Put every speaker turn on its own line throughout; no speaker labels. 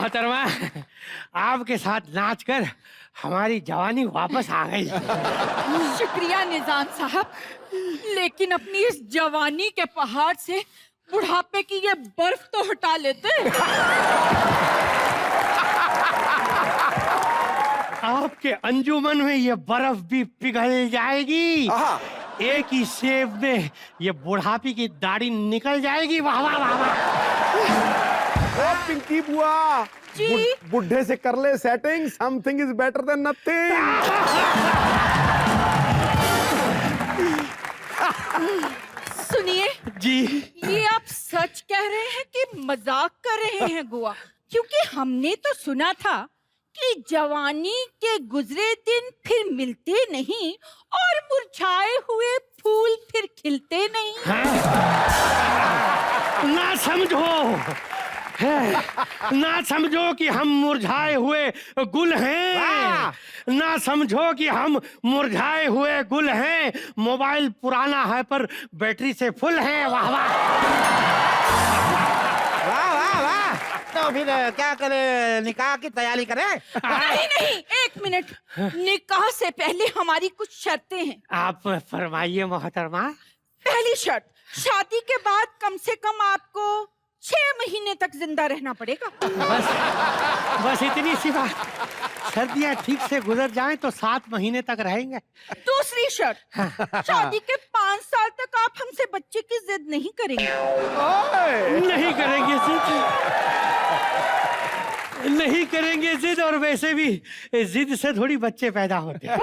मोहतरमा, आपके साथ नाचकर हमारी जवानी वापस आ गई।
शुक्रिया निजाम साहब, लेकिन अपनी इस जवानी के पहाड़ से बुढ़ापे की ये बर्फ तो हटा लेते।
आपके अंजुमन में ये बर्फ भी पिघल जाएगी। एक ही शेव में ये बुढ़ापी की दाढ़ी निकल जाएगी। वाह वाह वाह वाह।
पिंकी बुआ, बुढ़े से कर ले setting, something is better than nothing.
सुनिए
जी,
ये आप सच कह रहे हैं कि मजाक कर रहे हैं गुआ? क्योंकि हमने तो सुना था कि जवानी के गुजरे दिन फिर मिलते नहीं और मुरझाए हुए फूल फिर खिलते नहीं।
ना समझो, ना समझो कि हम मुरझाए हुए गुल हैं। ना समझो कि हम मुरझाए हुए गुल हैं। मोबाइल पुराना है पर बैटरी से फुल है। वाह वाह
वाह वाह वाह। तो फिर क्या करें, निकाह की तैयारी करें?
नहीं नहीं, एक मिनट। निकाह से पहले हमारी कुछ शर्तें हैं।
आप फरमाइए मोहतरमा।
पहली शर्त, शादी के बाद कम से कम आपको 6 महीने तक जिंदा रहना पड़ेगा।
बस इतनी सी बात। सर्दियाँ ठीक से गुजर जाएं तो 7 महीने तक रहेंगे।
दूसरी शर्त, शादी के 5 साल तक आप हमसे बच्चे की जिद नहीं करेंगे।
नहीं करेंगे जिद, नहीं करेंगे जिद। और वैसे भी जिद से थोड़ी बच्चे पैदा होते हैं।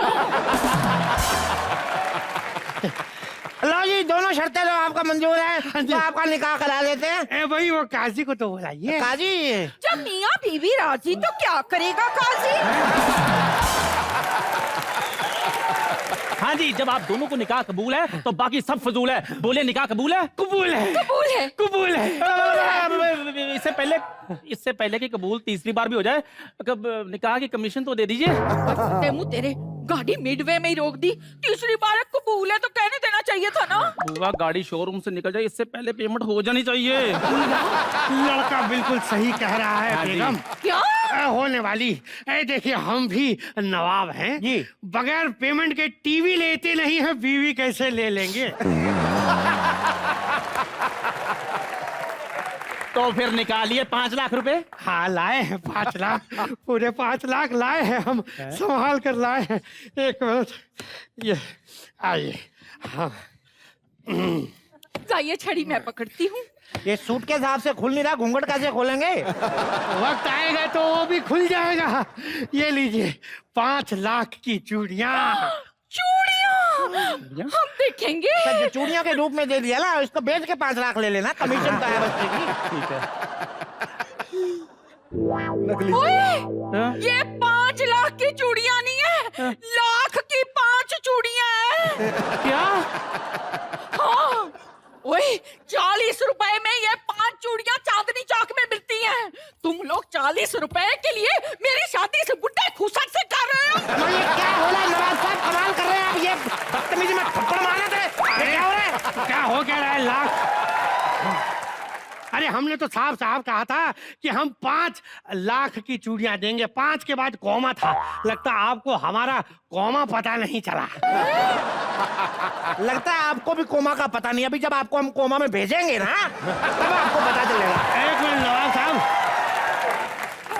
लो जी, दोनों शर्तें लो, आपका मंजूर है तो आपका निकाह करा देते हैं।
भाई वो काजी को तो बुलाइए।
काजी,
जब मियाँ बीवी राजी तो क्या करेगा काजी?
हाँ जी, जब आप दोनों को निकाह कबूल है तो बाकी सब फजूल है। बोले निकाह कबूल है?
कबूल है,
कबूल है,
कबूल है।
इससे पहले कि कबूल तीसरी बार भी हो जाए, निकाह की कमीशन तो दे दीजिए।
मुँह तेरे, गाड़ी मिडवे में ही रोक दी। तीसरी बार कबूल है तो कहने देना चाहिए था ना।
बुआ, गाड़ी शोरूम से निकल जाए इससे पहले पेमेंट हो जानी चाहिए।
लड़का बिल्कुल सही कह रहा है बेगम।
क्या
होने वाली। देखिए, हम भी नवाब हैं जी। बगैर पेमेंट के टीवी लेते नहीं है, बीवी कैसे ले लेंगे?
तो फिर निकालिए 5 लाख रुपए।
हाँ, लाए हैं 5 लाख, पूरे 5 लाख लाए हैं हम, संभाल कर लाए हैं। एक मिनट, ये आइए। हाँ,
जाइए, छड़ी मैं पकड़ती हूँ।
ये सूट के हिसाब से खुल नहीं रहा, घूंघट कैसे खोलेंगे?
वक्त आएगा तो वो भी खुल जाएगा। ये लीजिए 5 लाख की चूड़ियाँ।
चूड़ियाँ हम देखेंगे।
तो चूड़ियों के रूप में दे दिया ना, इसको बेच के 5 लाख ले लेना, कमीशन का है बच्चे की।
ठीक है।
ओए, ये 5 लाख की चूड़ियाँ नहीं है, लाख की 5 चूड़ियाँ हैं।
क्या?
हाँ, ओए, 40 रुपए में ये 5 चूड़ियाँ चांदनी चौक में मिलती हैं। तुम लोग 40 रुपए के लिए मेरी शादी से बुड्ढे खुशक से कर रहे हो।
ये क्या हो रहा है नवाब साहब, कमाल कर रहे हैं आप। ये बदतमीजी में थप्पड़ मारे थे, ये क्या हो रहा है?
क्या हो क्या रहा है? लाख? अरे हमने तो साफ साफ कहा था कि हम 5 लाख की चूड़ियां देंगे। 5 के बाद कौमा था। लगता आपको हमारा कौमा पता नहीं चला।
लगता है आपको भी कोमा का पता नहीं। अभी जब आपको हम कोमा में भेजेंगे ना, तब आपको पता चलेगा।
एक मिनट नवाब साहब,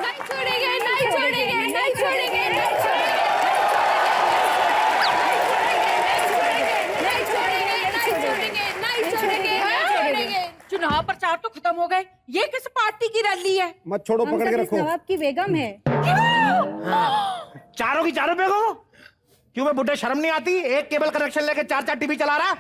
नहीं छोड़ेंगे, नहीं छोड़ेंगे, नहीं छोड़ेंगे, नहीं छोड़ेंगे।
चुनाव प्रचार तो खत्म हो गए, ये किस पार्टी की रैली है?
मत छोड़ो, पकड़ के रखो।
नवाब की बेगम है।
चारों की चारों बेगम। क्यों मैं बुढ़े, शर्म नहीं आती? एक केबल कनेक्शन लेके 4 टीवी चला रहा।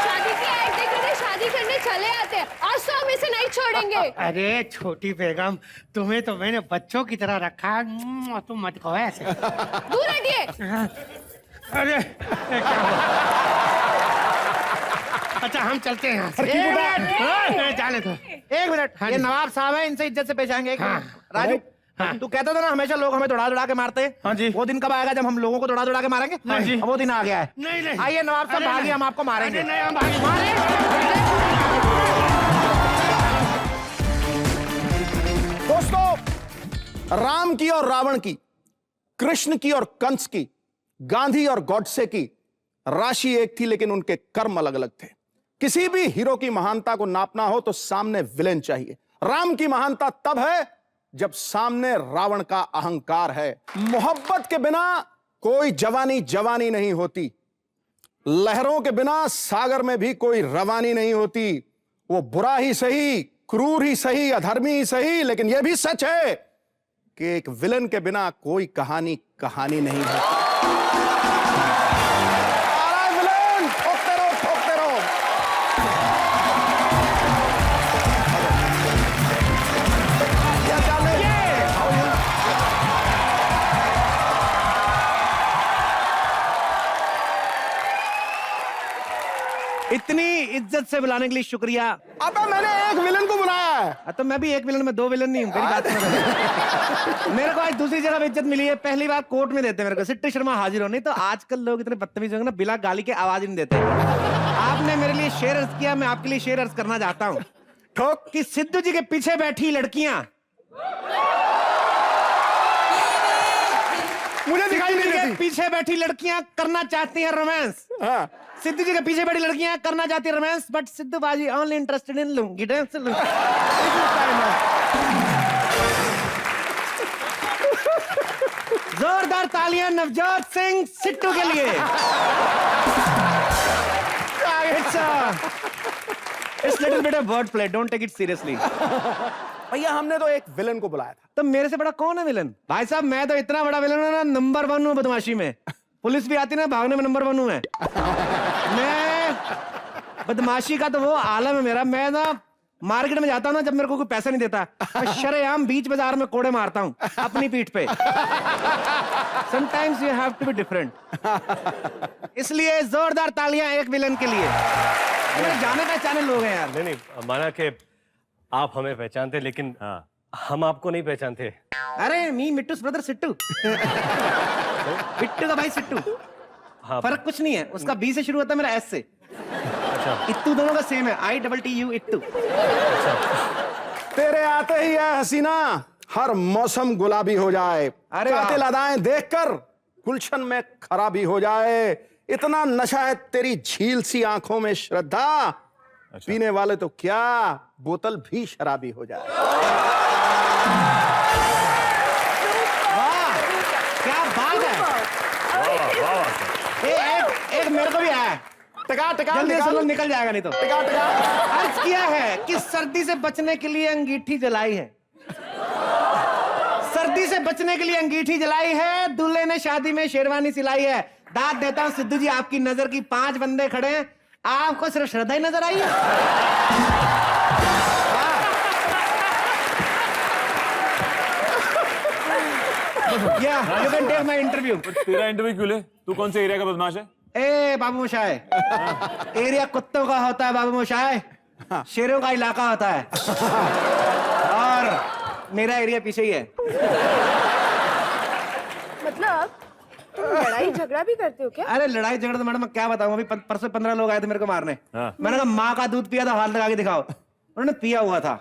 शादी की ऐड देख रहे, शादी करने चले आते हैं। आज तो हम इसे नहीं छोड़ेंगे।
अरे छोटी बेगम, तुम्हें तो मैंने बच्चों की तरह रखा है। तुम मत कहो ऐसे।
दूर हटिए।
अरे क्या हुआ? अच्छा, हम चलते हैं यहाँ से। जाने दो।
एक मिनट,
हाँ
ये
जी।
नवाब साहब है, इनसे इज्जत से पेश आएंगे।
हाँ।
राजू,
हाँ।
तू कहता था ना हमेशा लोग हमें दौड़ा के मारते हैं।
हाँ जी।
वो दिन कब आएगा जब हम लोगों को दौड़ा के मारेंगे?
हाँ जी।
अब वो दिन आ गया है।
नहीं नहीं,
आइए नवाब साहब,
अरे
भागिए,
नहीं।
हम आपको मारेंगे।
अरे नहीं, हम भागेंगे।
दोस्तों, राम की और रावण की, कृष्ण की और कंस की, गांधी और गॉडसे की राशि एक थी, लेकिन उनके कर्म अलग अलग थे। किसी भी हीरो की महानता को नापना हो तो सामने विलेन चाहिए। राम की महानता तब है जब सामने रावण का अहंकार है। मोहब्बत के बिना कोई जवानी जवानी नहीं होती, लहरों के बिना सागर में भी कोई रवानी नहीं होती। वो बुरा ही सही, क्रूर ही सही, अधर्मी ही सही, लेकिन यह भी सच है कि एक विलन के बिना कोई कहानी कहानी नहीं होती। विलन ठोकते रहो, ठोकते रहो। क्या चाल है?
इतनी इज्जत से बुलाने के लिए शुक्रिया।
अबे मैंने एक विलन को बुलाया है।
तो मैं भी एक विलन में दो विलन नहीं हूँ, मेरी बात सुनो। मेरे को आज दूसरी जगह पे इज्जत मिली है। पहली बार कोर्ट में देते मेरे को, सिट्टू शर्मा हाजिर हो। नहीं तो आजकल लोग इतने बदतमीज होंगे ना, बिना गाली के आवाज ही नहीं देते। आपने मेरे लिए शेर अर्ज किया, मैं आपके लिए शेर अर्ज करना चाहता हूँ।
ठोक।
कि सिद्धू जी के पीछे बैठी लड़कियां
मुझे दिखाई नहीं देती।
पीछे बैठी लड़कियां करना चाहती हैं रोमांस।
हाँ।
सिद्धू जी के पीछे बैठी लड़कियां करना चाहती है रोमांस, बट सिद्धू बाजी only interested in lungi dance. जोरदार तालियां नवजोत सिंह सिट्टू के लिए। It's little bit of word play, don't take it seriously.
भैया हमने तो एक विलन को बुलाया था।
तो मेरे से बड़ा कौन है विलन? भाई साहब मैं तो इतना बड़ा विलन हूं ना, नंबर 1 हूं बदमाशी में। पुलिस भी आती ना, भागने में नंबर 1 हूं मैं बदमाशी का तो वो आलम है मेरा। मैं ना मार्केट में जाता हूं ना, जब मेरे को कोई पैसा नहीं देता, मैं शरेआम बीच बाजार में कोड़े मारता हूं अपनी पीठ पे। Sometimes you have to be different. इसलिए जोरदार तालियां एक विलन के लिए। मेरे जाने पहचाने लोग हैं यार।
नहीं नहीं, माना कि आप हमें पहचानते, लेकिन हम आपको नहीं पहचानते।
अरे मी मिट्टू ब्रदर सिट्टू। मिट्टू का भाई सिट्टू।
हाँ।
फर्क कुछ नहीं है, उसका बी से शुरू होता है, मेरा एस से।
अच्छा।
इत्तू दोनों का सेम है, ITTU इत्तू।
तेरे आते ही है हसीना, हर मौसम गुलाबी हो जाए।
अरे
कातिल अदाएं देखकर गुलशन में खराबी हो जाए। इतना नशा है तेरी झील सी आंखों में श्रद्धा, पीने वाले तो क्या बोतल भी शराबी हो जाए।
वाह क्या बात है। एक मेरे को भी आया,
टिका टिका
जल्दी से लोग निकल जाएगा नहीं तो।
टिका टिका।
अर्ज किया है कि सर्दी से बचने के लिए अंगीठी जलाई है। सर्दी से बचने के लिए अंगीठी जलाई है, दूल्हे ने शादी में शेरवानी सिलाई है। दाद देता हूं सिद्धू जी, आपकी नजर की 5 बंदे खड़े हैं, आपको सिर्फ श्रद्धा ही नजर आई है। You can take my interview.
तेरा इंटरव्यू क्यों ले? तू कौन से एरिया का बदमाश है?
ए बाबू मोशाय, एरिया कुत्तों का होता है बाबू मोशाय, शेरों का इलाका होता है। और मेरा एरिया पीछे ही है।
मतलब तुम लड़ाई झगड़ा भी करते हो क्या?
अरे लड़ाई झगड़ा तो मैडम मैं क्या बताऊं, अभी परसों 15 लोग आए थे मेरे को मारने।
हाँ।
मैंने कहा माँ का दूध पिया था, हाथ लगा के दिखाओ। उन्होंने पिया हुआ था।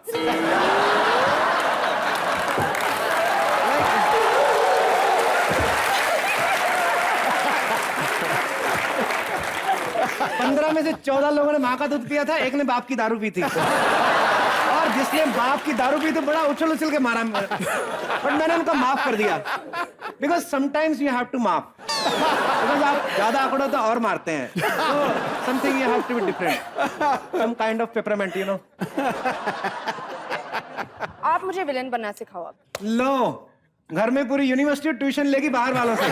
15 में से 14 लोगों ने माँ का दूध पिया था, एक ने बाप की दारू पी थी। और जिसने बाप की दारू पी तो बड़ा उछल उछल के मारा, बट मैंने उनको माफ कर दिया। Because sometimes you have to माफ, बिकॉज आप ज्यादा आंकड़ों तो और मारते हैं। तो something you have to be different, some kind of peppermint, you know.
आप मुझे विलेन बनना सिखाओ अब।
लो, घर में पूरी यूनिवर्सिटी ट्यूशन लेगी बाहर वालों से।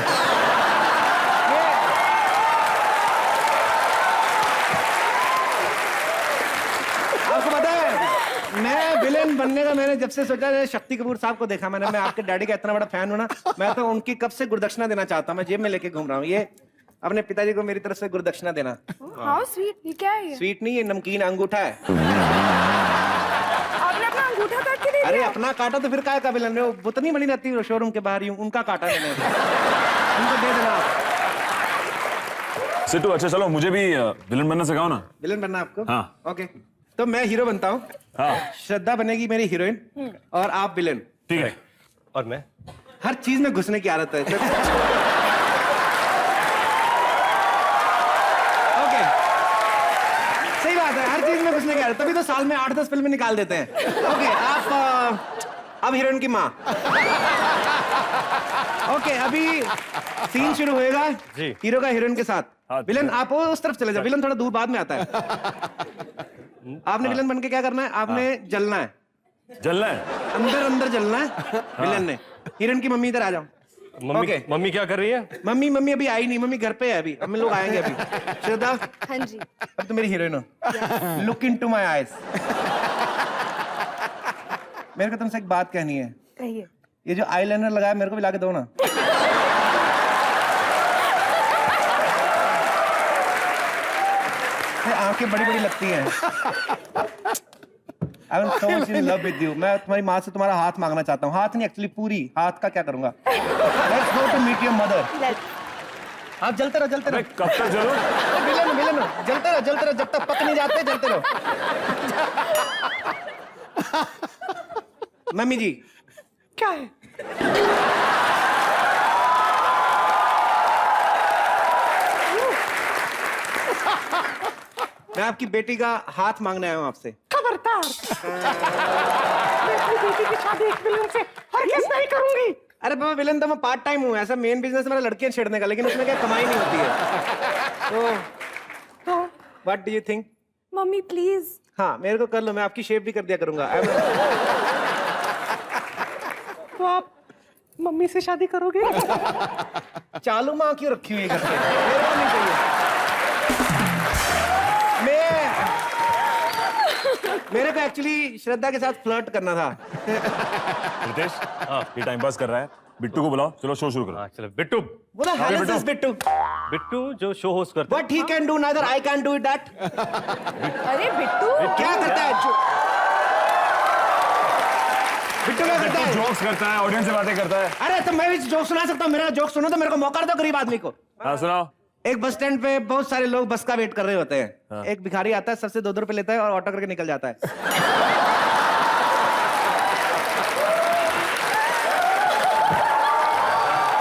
आपको पता है मैं विलेन बनने का मैंने जब से सोचा, शक्ति कपूर साहब को देखा मैंने, मैं आपके डैडी का इतना बड़ा फैन हूं ना, मैं तो उनकी कब से गुरुदक्षिणा देना चाहता हूं। मैं जेब में लेके घूम रहा हूं, ये अपने पिताजी को मेरी तरफ से गुरुदक्षिणा देना।
हाउ स्वीट, ये क्या है?
स्वीट नहीं, ये नमकीन अंगूठा है।
आपने अपना अंगूठा काट के दे
अरे
दिया?
अपना काटा तो फिर काय का विलन? वो बुतनी बनी रहती है शोरूम के बाहर, उनका काटा मैंने, उनको दे देना आप।
सिट्टू अच्छा चलो मुझे भी विलन बनना सिखाओ ना।
विलन बनना आपको?
हाँ।
ओके, तो मैं हीरो बनता हूँ,
हाँ
श्रद्धा बनेगी मेरी हीरोइन और आप विलेन।
ठीक है।
और मैं?
हर चीज में घुसने की आदत है। ओके, सही बात है, हर चीज में घुसने की आदत, तभी तो साल में 8-10 फिल्में निकाल देते हैं। ओके, आप अब हीरोइन की माँ। ओके, अभी सीन शुरू होएगा
जी।
हीरो का हीरोइन के साथ।
हाँ,
विलन आप उस तरफ चले जाओ, विलन थोड़ा दूर बाद में आता है। आपने विलन बन के क्या करना है? आपने जलना है,
जलना है।
अंदर अंदर जलना है विलन ने। हीरोइन की मम्मी इधर आ जाओ।
Mummy
Okay.
मम्मी क्या कर रही है?
मम्मी अभी आई नहीं, मम्मी घर पे है अभी, हम लोग आएंगे अभी। श्रद्धा,
हाँ जी।
अब तो मेरी हीरोइन हो। Look into my eyes. मेरे को तुमसे एक बात कहनी है।
कहिए।
ये जो आईलाइनर लगाया मेरे को भी ला के दो ना। ये आंखें बड़ी बड़ी लगती हैं। I am so much in love with you. मैं तुम्हारी माँ से तुम्हारा हाथ मांगना चाहता हूँ। हाथ नहीं, एक्चुअली पूरी हाथ का क्या करूंगा? Let's go to meet your mother. आप जलते रहो, जलते रहो।
कब तक जलो?
विलन हो, जलते रहो, जब तक पक नहीं जाते जलते रहो। मम्मी जी,
क्या है?
मैं आपकी बेटी का हाथ मांगने आया हूँ आपसे।
खबरदार, मैं अपनी बेटी की शादी एक विलन से हरगिज़ नहीं करूंगी।
अरे बाबा, विलन तो मैं पार्ट टाइम हूँ, ऐसा मेन बिजनेस मेरा लड़कियां छेड़ने का, लेकिन उसमें क्या कमाई नहीं होती है। तो what do you think?
Mummy please.
हाँ, मेरे को कर लो, मैं आपकी शेप भी कर दिया करूंगा।
तो आप मम्मी से शादी करोगे?
चालू माँ क्यों रखी हुई है घर पे? मेरे को नहीं चाहिए। मेरे को एक्चुअली श्रद्धा के साथ फ्लर्ट करना था।
रितेश, ये टाइम पास कर रहा है, बिट्टू को बुलाओ, चलो शो शुरू करो।
हाँ चलो बिट्टू।
बोला हेलो बिट्टू।
बिट्टू जो शो होस्ट करता
What he can do, neither I can do that.
अरे बिट्टू।
क्या करता है? बिट्टू क्या करता है?
जोक्स करता है, ऑडियंस से बातें करता है।
अरे तो मैं भी जोक सुना सकता हूँ, मेरा जोक सुनो तो मेरे को मौका दो, गरीब आदमी को।
हाँ सुनाओ।
एक बस स्टैंड पे बहुत सारे लोग बस का वेट कर रहे होते हैं। एक भिखारी आता है, सबसे 2-2 रुपए लेता है और ऑटो करके निकल जाता है।